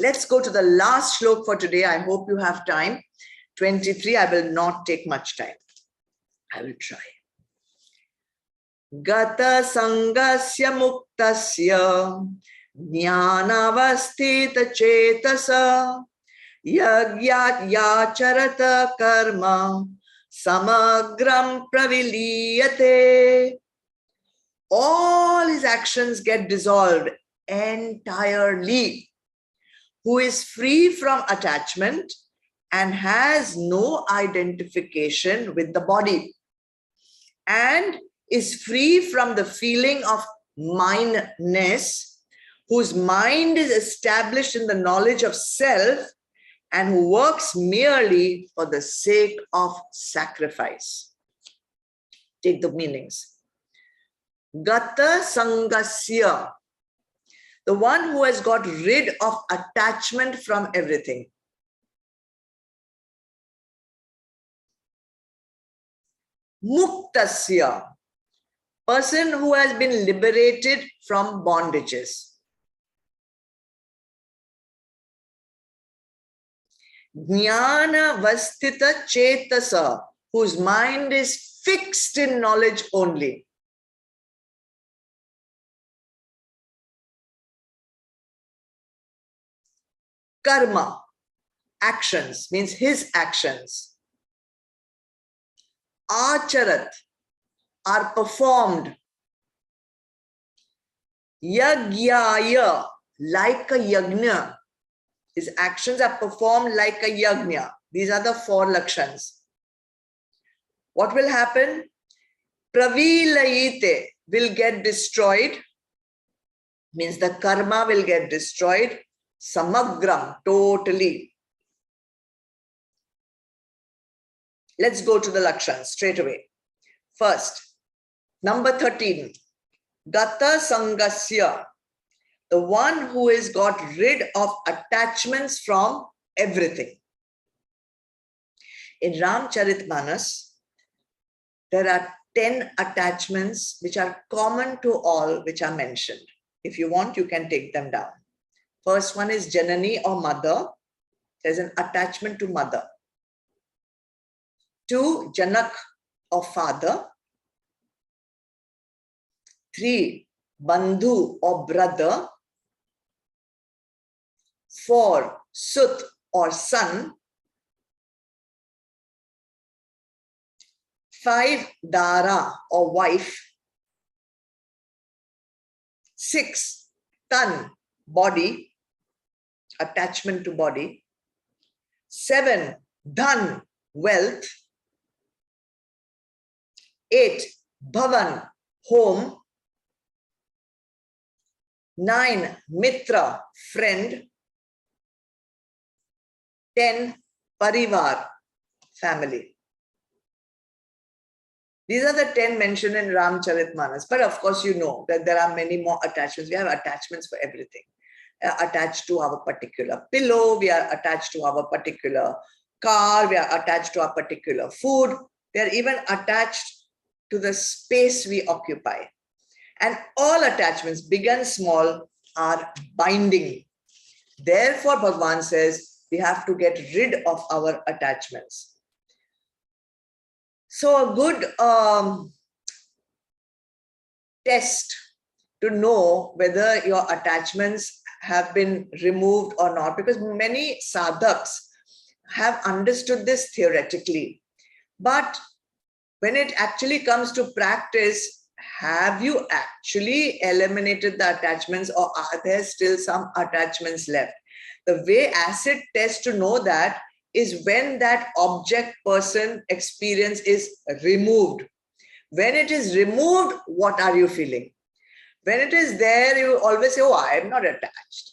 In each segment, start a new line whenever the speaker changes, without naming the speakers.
Let's go to the last shloka for today. I hope you have time. 23, I will not take much time. I will try. Gata sangasya muktasya jnanavasthita chetasa yagyat yacharata karma samagram praviliyate. All his actions get dissolved entirely. Who is free from attachment and has no identification with the body, and is free from the feeling of mindness, whose mind is established in the knowledge of self, and who works merely for the sake of sacrifice. Take the meanings. Gata sangasya, the one who has got rid of attachment from everything. Muktasya, person who has been liberated from bondages. Jnana vastita chetasa, whose mind is fixed in knowledge only. Karma, actions, means his actions. Acharat, are performed. Yagyaya, like a yajna. His actions are performed like a yajna. These are the 4 lakshans. What will happen? Pravilayite, will get destroyed. Means the karma will get destroyed. Samagram, totally. Let's go to the lakshans straight away. First, number 13. Gata sangasya, the one who has got rid of attachments from everything. In Ramcharitmanas, there are 10 attachments which are common to all, which are mentioned. If you want, you can take them down. First one is Janani or mother. There's an attachment to mother. 2, Janak or father. 3, Bandhu or brother. 4, Sut or son. 5, Dara or wife. 6, Tan, body, attachment to body. 7, Dhan, wealth. 8, Bhavan, home. 9, Mitra, friend. 10, Parivar, family. These are the 10 mentioned in Ramcharitmanas. But of course, you know that there are many more attachments. We have attachments for everything. Attached to our particular pillow, we are attached to our particular car, we are attached to our particular food. They are even attached to the space we occupy. And all attachments, big and small, are binding. Therefore, Bhagavan says we have to get rid of our attachments. So a good test to know whether your attachments have been removed or not, because many sadhaks have understood this theoretically. But when it actually comes to practice, have you actually eliminated the attachments, or are there still some attachments left? The way acid tests to know that is when that object, person, experience is removed. When it is removed, what are you feeling? When it is there, you always say, oh, I am not attached.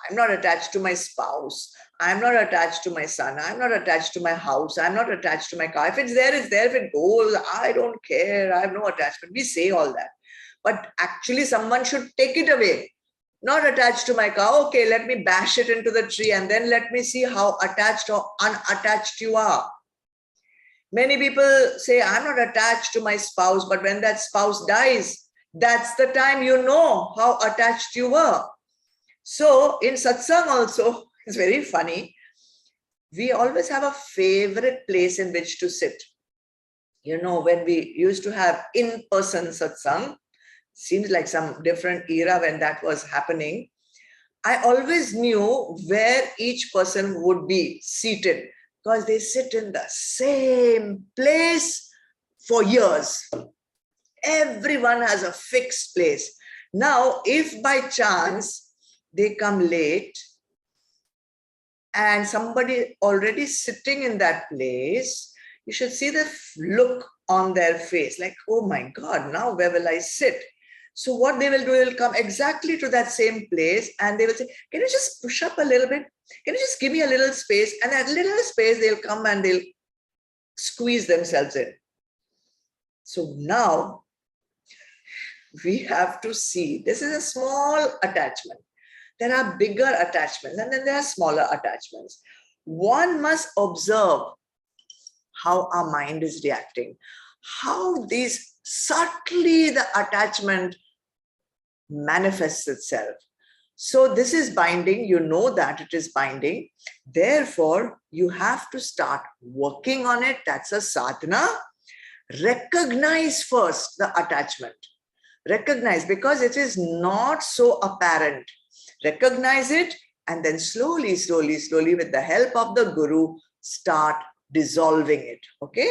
I'm not attached to my spouse. I'm not attached to my son. I'm not attached to my house. I'm not attached to my car. If it's there, it's there. If it goes, I don't care. I have no attachment. We say all that. But actually, someone should take it away. Not attached to my car. Okay, let me bash it into the tree and then let me see how attached or unattached you are. Many people say, I'm not attached to my spouse, but when that spouse dies, that's the time you know how attached you were. So in satsang also, It's very funny. We always have a favorite place in which to sit. You know, when we used to have in-person satsang, seems like some different era when that was happening. I always knew where each person would be seated because they sit in the same place for years. Everyone has a fixed place. Now, if by chance they come late and somebody already sitting in that place, you should see the look on their face like, oh my God, now where will I sit? So what they will do, they will come exactly to that same place and they will say, can you just push up a little bit? Can you just give me a little space? And that little space, they'll come and they'll squeeze themselves in. So now we have to see, this is a small attachment. There are bigger attachments and then there are smaller attachments. One must observe how our mind is reacting, how these subtly the attachment manifests itself. So this is binding, you know that it is binding. Therefore, you have to start working on it. That's a sadhana. Recognize first the attachment. Recognize because it is not so apparent. Recognize it and then slowly, slowly, slowly with the help of the guru, start dissolving it. Okay?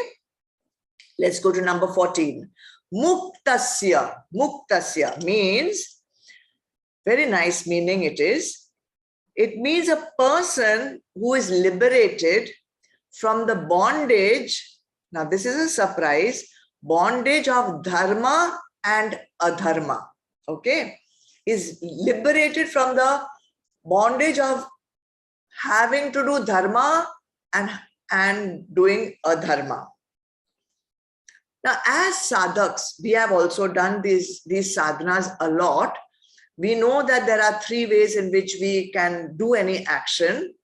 Let's go to number 14. Muktasya. Muktasya means, very nice meaning it is. It means a person who is liberated from the bondage. Now this is a surprise. Bondage of dharma and adharma. Okay? Is liberated from the bondage of having to do dharma and doing adharma. Now, as sadhaks, we have also done these sadhanas a lot. We know that there are three ways in which we can do any action.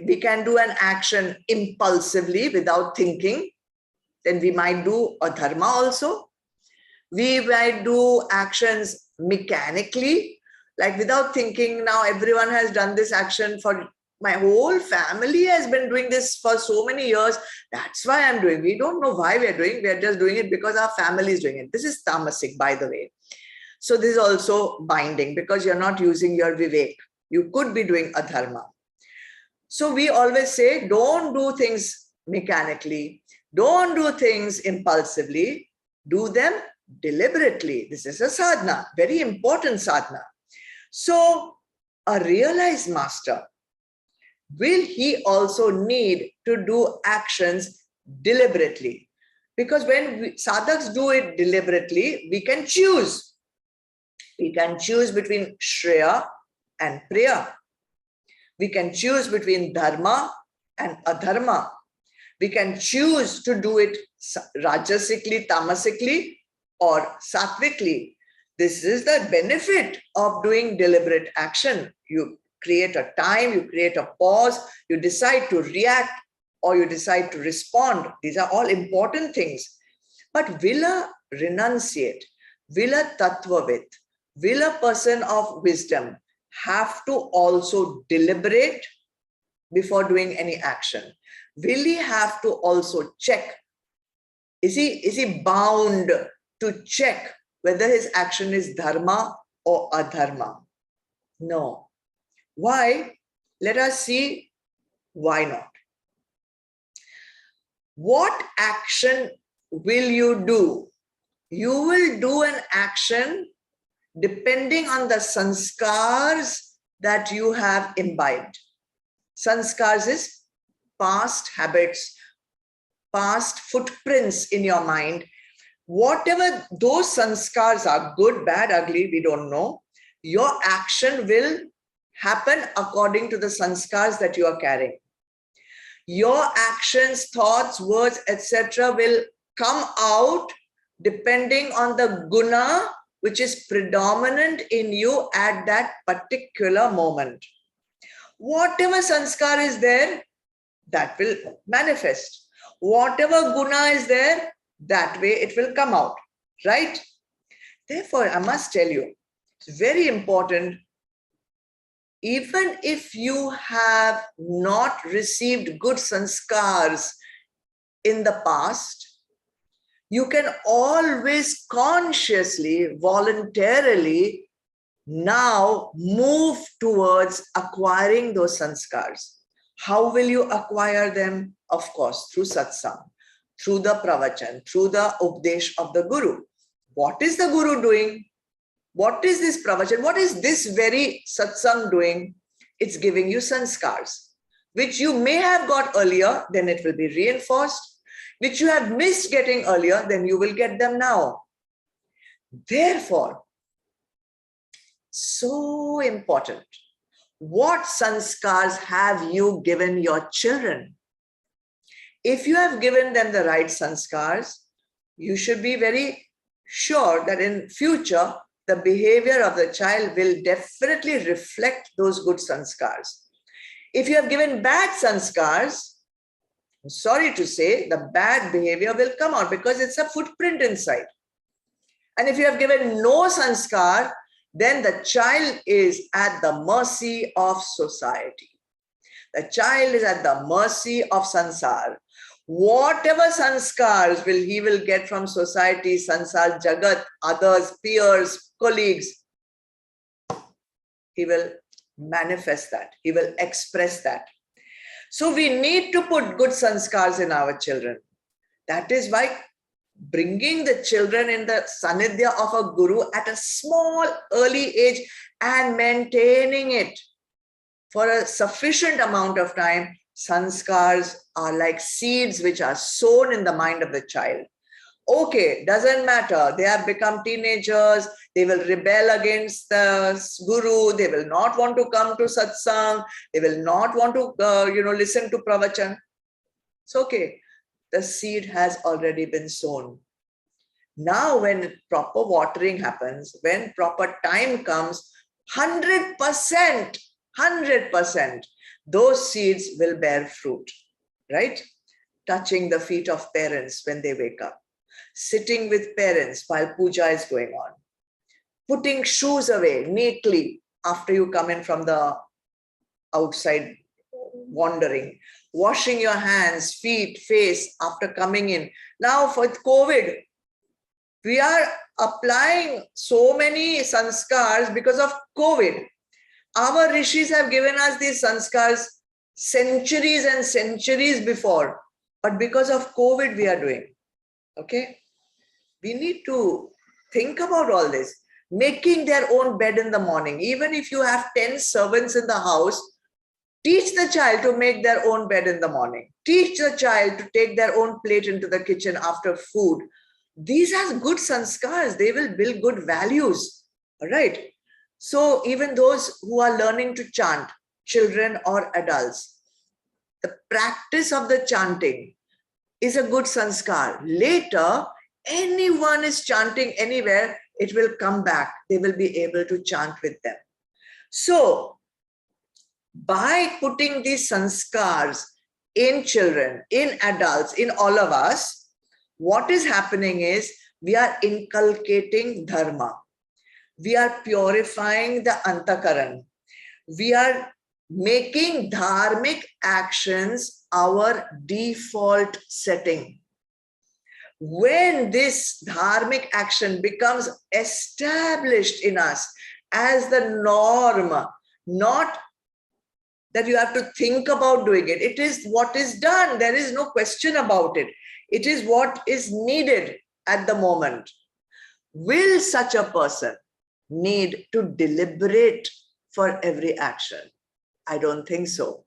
We can do an action impulsively without thinking. Then we might do adharma also. We might do actions mechanically, like without thinking. Now everyone has done this action, for my whole family has been doing this for so many years. That's why I'm doing. We don't know why we're doing. We're just doing it because our family is doing it. This is tamasic, by the way. So this is also binding because you're not using your vivek. You could be doing adharma. So we always say, don't do things mechanically. Don't do things impulsively. Do them deliberately. This is a sadhana, very important sadhana. So a realized master, will he also need to do actions deliberately? Because when sadhaks do it deliberately, we can choose. We can choose between Shreya and Priya. We can choose between dharma and adharma. We can choose to do it rajasikly, tamasikly, or satvikly. This is the benefit of doing deliberate action. You create a time, you create a pause, you decide to react or you decide to respond. These are all important things. But will a renunciate, will a tattvavit, will a person of wisdom have to also deliberate before doing any action? Will he have to also check? Is he bound to check whether his action is dharma or adharma? No. Why? Let us see why not. What action will you do? You will do an action depending on the sanskars that you have imbibed. Sanskars is past habits, past footprints in your mind. Whatever those sanskars are, good, bad, ugly, we don't know, your action will happen according to the sanskars that you are carrying. Your actions, thoughts, words, etc. will come out depending on the guna which is predominant in you at that particular moment. Whatever sanskar is there, that will manifest. Whatever guna is there, that way it will come out, right? Therefore, I must tell you, it's very important even if you have not received good sanskars in the past, you can always consciously, voluntarily now move towards acquiring those sanskars. How will you acquire them? Of course, through satsang, through the pravachan, through the updesh of the Guru. What is the Guru doing? What is this pravachan? What is this very satsang doing? It's giving you sanskars, which you may have got earlier, then it will be reinforced, which you have missed getting earlier, then you will get them now. Therefore, so important. What sanskars have you given your children? If you have given them the right sanskars, you should be very sure that in future, the behavior of the child will definitely reflect those good sanskars. If you have given bad sanskars, I'm sorry to say, the bad behavior will come out because it's a footprint inside. And if you have given no sanskar, then the child is at the mercy of society. The child is at the mercy of sansar. Whatever sanskars he will get from society, sansar, jagat, others, peers, colleagues, he will manifest that. He will express that. So we need to put good sanskars in our children. That is why bringing the children in the sanidhya of a guru at a small early age and maintaining it for a sufficient amount of time, sanskars are like seeds which are sown in the mind of the child. Okay, doesn't matter. They have become teenagers. They will rebel against the guru. They will not want to come to satsang. They will not want to, listen to pravachan. It's okay. The seed has already been sown. Now, when proper watering happens, when proper time comes, 100%, those seeds will bear fruit, right? Touching the feet of parents when they wake up, sitting with parents while puja is going on, putting shoes away neatly after you come in from the outside wandering, washing your hands, feet, face after coming in. Now for COVID, we are applying so many sanskars because of COVID. Our rishis have given us these sanskars centuries and centuries before, but because of COVID, we are doing. Okay? We need to think about all this. Making their own bed in the morning. Even if you have 10 servants in the house, teach the child to make their own bed in the morning. Teach the child to take their own plate into the kitchen after food. These are good sanskars. They will build good values. All right. So even those who are learning to chant, children or adults, the practice of the chanting is a good sanskar. Later, anyone is chanting anywhere, it will come back. They will be able to chant with them. So, by putting these sanskars in children, in adults, in all of us, what is happening is we are inculcating dharma. We are purifying the antakaran. We are making dharmic actions our default setting. When this dharmic action becomes established in us as the norm, not that you have to think about doing it. It is what is done. There is no question about it. It is what is needed at the moment. Will such a person need to deliberate for every action? I don't think so.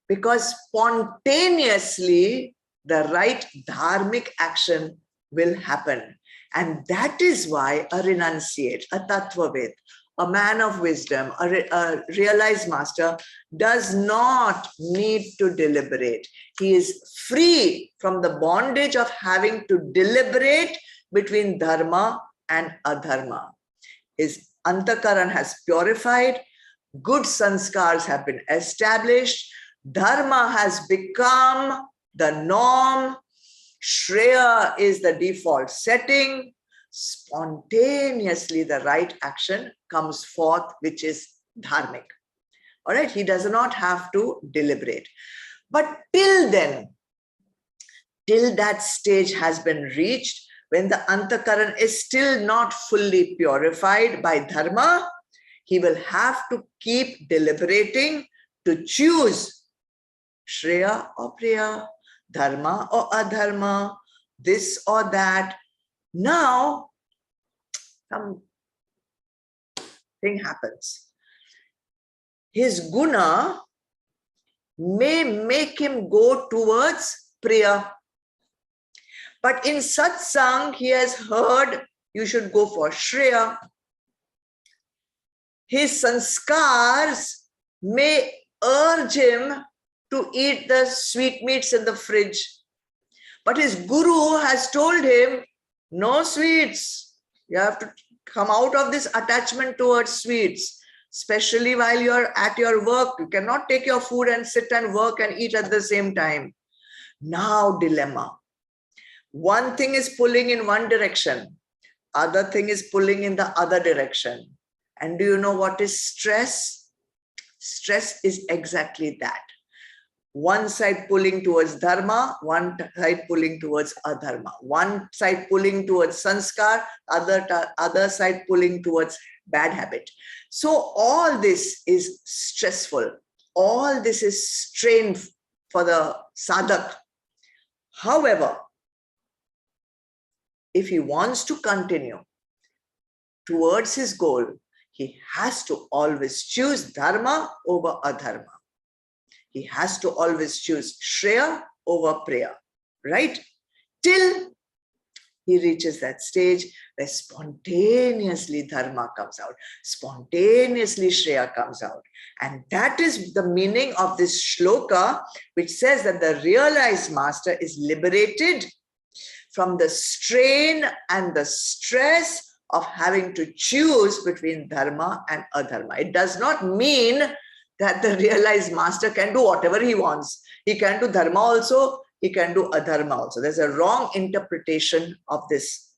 Because spontaneously, the right dharmic action will happen. And that is why a renunciate, a tattvavid, a man of wisdom, a realized master does not need to deliberate. He is free from the bondage of having to deliberate between dharma and adharma. His antakaran has purified, good sanskars have been established, dharma has become the norm, shreya is the default setting, spontaneously the right action comes forth, which is dharmic. All right, he does not have to deliberate. But till then, till that stage has been reached, when the antakaran is still not fully purified by dharma, he will have to keep deliberating to choose Shreya or Priya, dharma or adharma, this or that. Now, something happens. His guna may make him go towards Priya. But in satsang, he has heard you should go for Shreya. His sanskars may urge him to eat the sweetmeats in the fridge. But his guru has told him, no sweets. You have to come out of this attachment towards sweets, especially while you're at your work. You cannot take your food and sit and work and eat at the same time. Now, dilemma. One thing is pulling in one direction. Other thing is pulling in the other direction. And do you know what is stress? Stress is exactly that. One side pulling towards dharma, one side pulling towards adharma. One side pulling towards sanskar, other side pulling towards bad habit. So all this is stressful. All this is strain for the sadhak. However, if he wants to continue towards his goal, he has to always choose dharma over adharma. He has to always choose Shreya over Priya, right? Till he reaches that stage where spontaneously dharma comes out, spontaneously Shreya comes out. And that is the meaning of this shloka, which says that the realized master is liberated from the strain and the stress of having to choose between dharma and adharma. It does not mean that the realized master can do whatever he wants. He can do dharma also, he can do adharma also. There's a wrong interpretation of this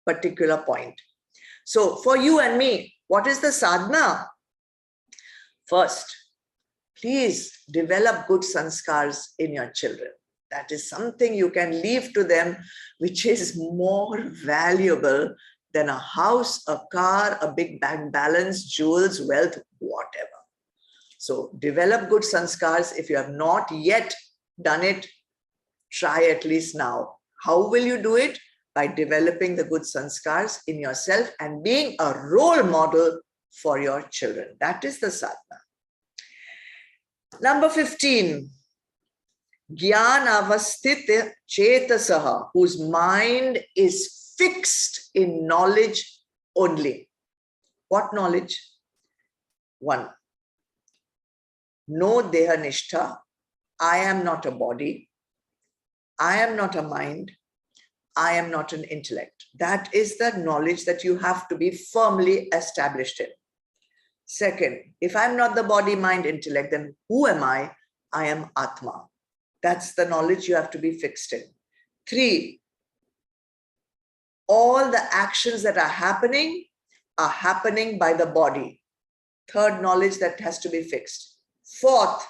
particular point. So for you and me, what is the sadhana? First, please develop good sanskars in your children. That is something you can leave to them, which is more valuable than a house, a car, a big bank balance, jewels, wealth, whatever. So develop good sanskars. If you have not yet done it, try at least now. How will you do it? By developing the good sanskars in yourself and being a role model for your children. That is the sadhana. Number 15. Gyan avasthit chetasaha, whose mind is fixed in knowledge only. What knowledge? 1. No deha nishtha. I am not a body. I am not a mind. I am not an intellect. That is the knowledge that you have to be firmly established in. Second, if I'm not the body, mind, intellect, then who am I? I am Atma. That's the knowledge you have to be fixed in. 3, all the actions that are happening by the body. Third knowledge that has to be fixed. 4th,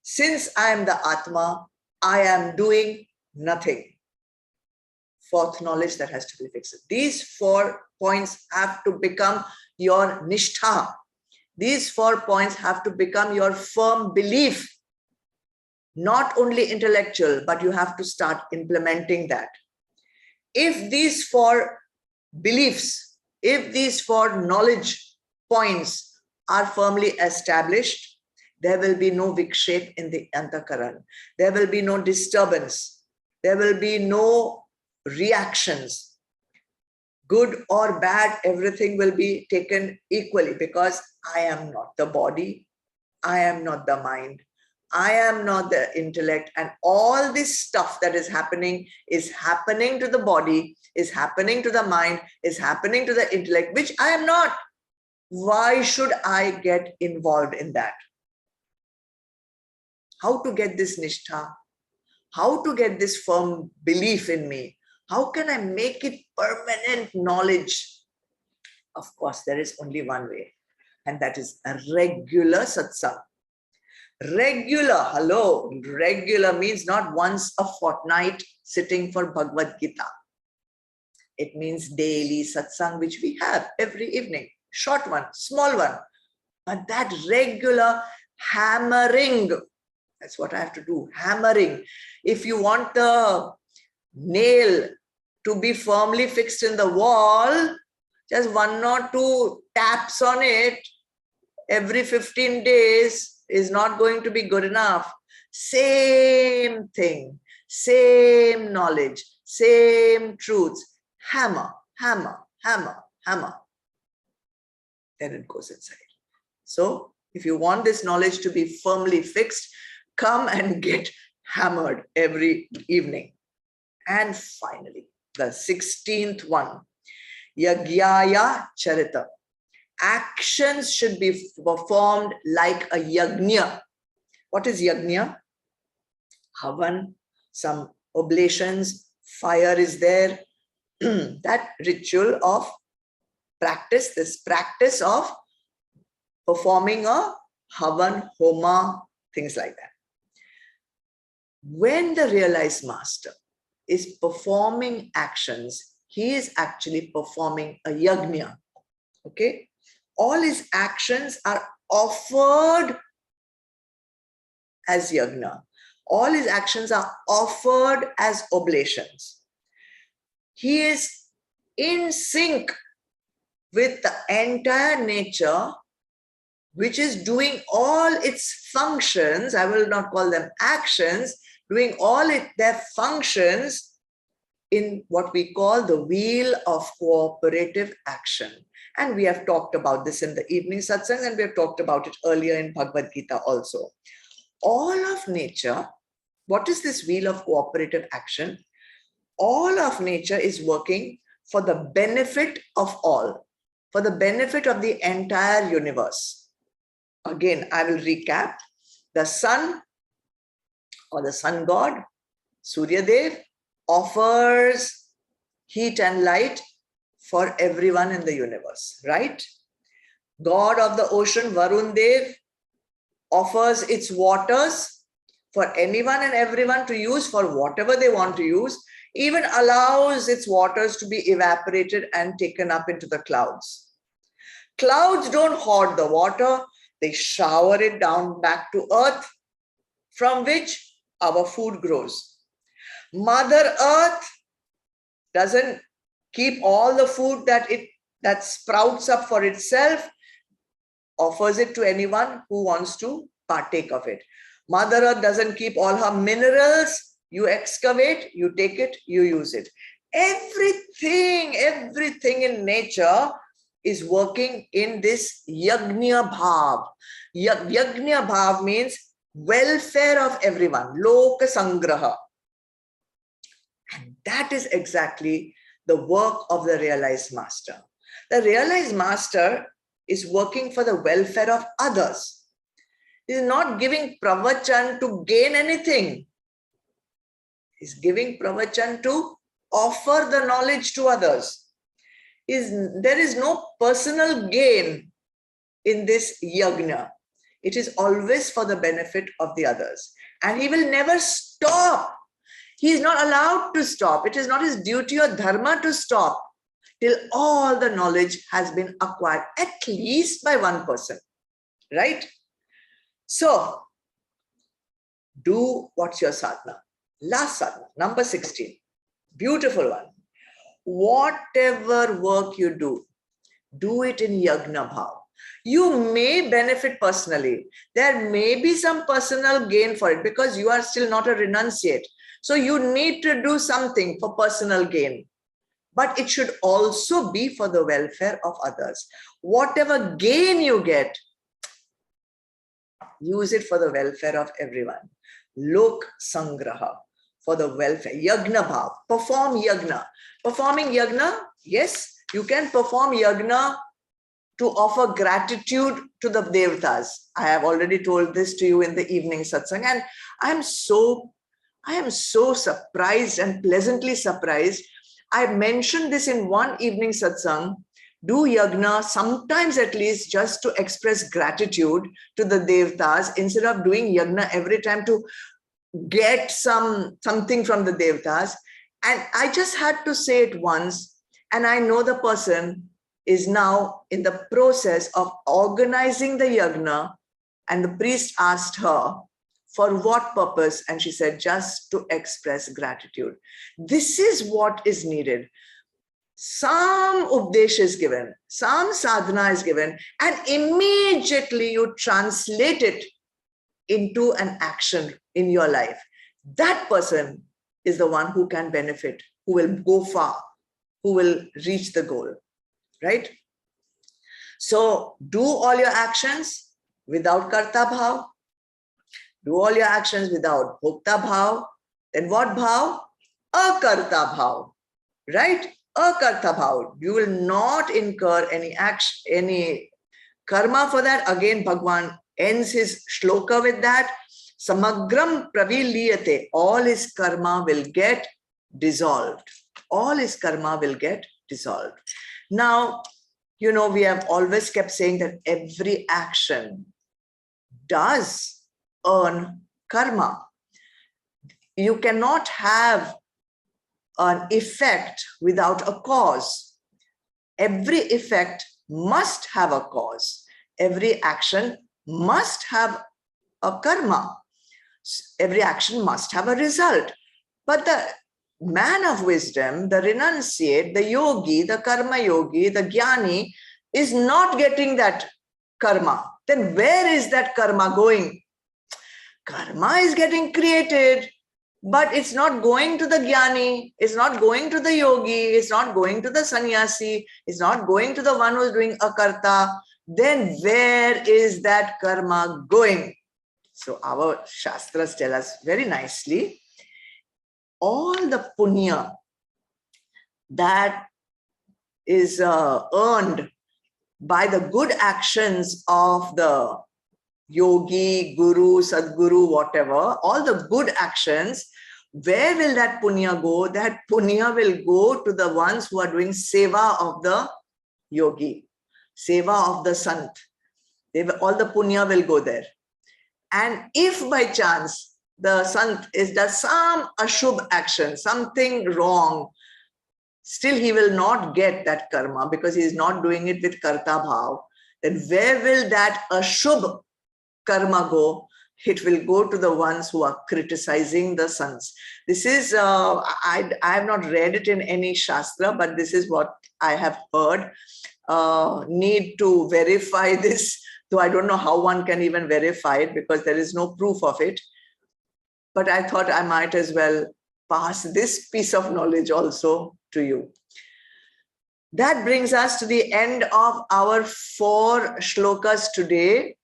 since I am the Atma, I am doing nothing. 4th knowledge that has to be fixed. These 4 points have to become your nishtha. These 4 points have to become your firm belief. Not only intellectual, but you have to start implementing that. If these 4 beliefs, if these 4 knowledge points are firmly established, there will be no vikshep in the antakaran. There will be no disturbance. There will be no reactions. Good or bad, everything will be taken equally, because I am not the body. I am not the mind. I am not the intellect, and all this stuff that is happening to the body, is happening to the mind, is happening to the intellect, which I am not. Why should I get involved in that? How to get this nishtha? How to get this firm belief in me? How can I make it permanent knowledge? Of course, there is only one way. and that is a regular satsang. Regular, hello, regular means not once a fortnight sitting for Bhagavad Gita. It means daily satsang, which we have every evening. Short one, small one. But that regular hammering, that's what I have to do, hammering. If you want the nail to be firmly fixed in the wall, just 1 or 2 taps on it every 15 days is not going to be good enough. Same thing, same knowledge, same truths. Hammer, hammer, hammer, hammer. Then it goes inside. So if you want this knowledge to be firmly fixed, come and get hammered every evening. And finally, the 16th one, Yagyaya Charita. Actions should be performed like a yajna. What is yajna? Havan, some oblations, fire is there. That ritual of practice, this practice of performing a havan, homa, things like that. When the realized master is performing actions, he is actually performing a yajna. Okay? All his actions are offered as yajna. All his actions are offered as oblations. He is in sync with the entire nature, which is doing all its functions. I will not call them actions, doing all their functions in what we call the wheel of cooperative action. And we have talked about this in the evening satsang, and we have talked about it earlier in Bhagavad Gita also. All of nature, what is this wheel of cooperative action? All of nature is working for the benefit of all, for the benefit of the entire universe. Again, I will recap. The sun or the sun god, Surya Dev, offers heat and light for everyone in the universe, right? God of the ocean, Varun Dev, offers its waters for anyone and everyone to use for whatever they want to use, even allows its waters to be evaporated and taken up into the clouds. Clouds don't hoard the water, they shower it down back to earth, from which our food grows. Mother Earth doesn't keep all the food that sprouts up for itself, offers it to anyone who wants to partake of it. Mother Earth doesn't keep all her minerals. You excavate, you take it, you use it. Everything in nature is working in this yajna bhav. Yajna bhav means welfare of everyone, loka sangraha. And that is exactly the work of the realized master. The realized master is working for the welfare of others. He is not giving pravachan to gain anything. He is giving pravachan to offer the knowledge to others. There is no personal gain in this yajna. It is always for the benefit of the others. And he will never stop. He is not allowed to stop. It is not his duty or dharma to stop till all the knowledge has been acquired, at least by one person, right? So, do what's your sadhana? Last sadhana, number 16. Beautiful one. Whatever work you do it in yajna bhav. You may benefit personally. There may be some personal gain for it because you are still not a renunciate. So you need to do something for personal gain. But it should also be for the welfare of others. Whatever gain you get, use it for the welfare of everyone. Lok sangraha, for the welfare. Yajna bhav, perform yajna. Performing yajna, yes, you can perform yajna to offer gratitude to the devatas. I have already told this to you in the evening satsang, and I am so surprised and pleasantly surprised. I mentioned this in one evening satsang Do yagna sometimes at least just to express gratitude to the devtas instead of doing yagna every time to get something from the devtas. And I just had to say it once, and I know the person is now in the process of organizing the yagna, and the priest asked her, for what purpose? And she said, just to express gratitude. This is what is needed. Some updesh is given, some sadhana is given, and immediately you translate it into an action in your life. That person is the one who can benefit, who will go far, who will reach the goal, right? So do all your actions without karta bhav. Do all your actions without bhokta bhav. Then what bhav? Akarta bhav, right? Akarta bhav. You will not incur any action, any karma for that. Again, Bhagwan ends his shloka with that. Samagram praviliyate. All his karma will get dissolved. All his karma will get dissolved. Now, you know, we have always kept saying that every action does earn karma. You cannot have an effect without a cause. Every effect must have a cause. Every action must have a karma. Every action must have a result. But the man of wisdom, the renunciate, the yogi, the karma yogi, the jnani is not getting that karma. Then where is that karma going? Karma is getting created, but it's not going to the jnani, it's not going to the yogi, it's not going to the sannyasi, it's not going to the one who's doing akarta. Then where is that karma going? So our shastras tell us very nicely, all the punya that is earned by the good actions of the yogi, guru, sadguru, whatever, all the good actions, where will that punya go? That punya will go to the ones who are doing seva of the yogi, seva of the sant. All the punya will go there. And if by chance the sant does some ashubh action, something wrong, still he will not get that karma because he is not doing it with karta bhav. Then where will that ashubh karma go? It will go to the ones who are criticizing the sons. This is, I have not read it in any shastra, but this is what I have heard. Need to verify this, though I don't know how one can even verify it because there is no proof of it. But I thought I might as well pass this piece of knowledge also to you. That brings us to the end of our 4 shlokas today.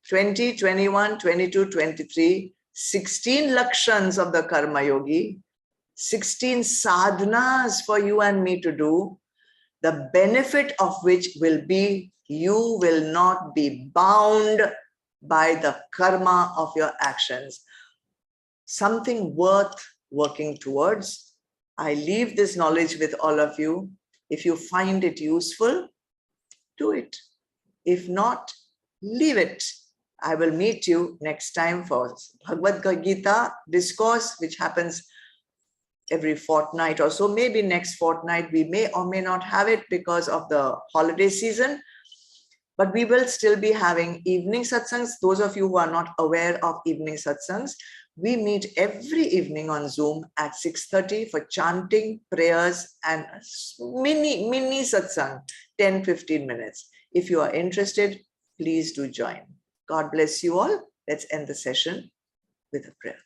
20, 21, 22, 23, 16 lakshans of the karma yogi, 16 sadhanas for you and me to do, the benefit of which will be you will not be bound by the karma of your actions. Something worth working towards. I leave this knowledge with all of you. If you find it useful, do it. If not, leave it. I will meet you next time for Bhagavad Gita discourse, which happens every fortnight or so. Maybe next fortnight we may or may not have it because of the holiday season. But we will still be having evening satsangs. Those of you who are not aware of evening satsangs, we meet every evening on Zoom at 6:30 for chanting, prayers, and mini satsang, 10-15 minutes. If you are interested, please do join. God bless you all. Let's end the session with a prayer.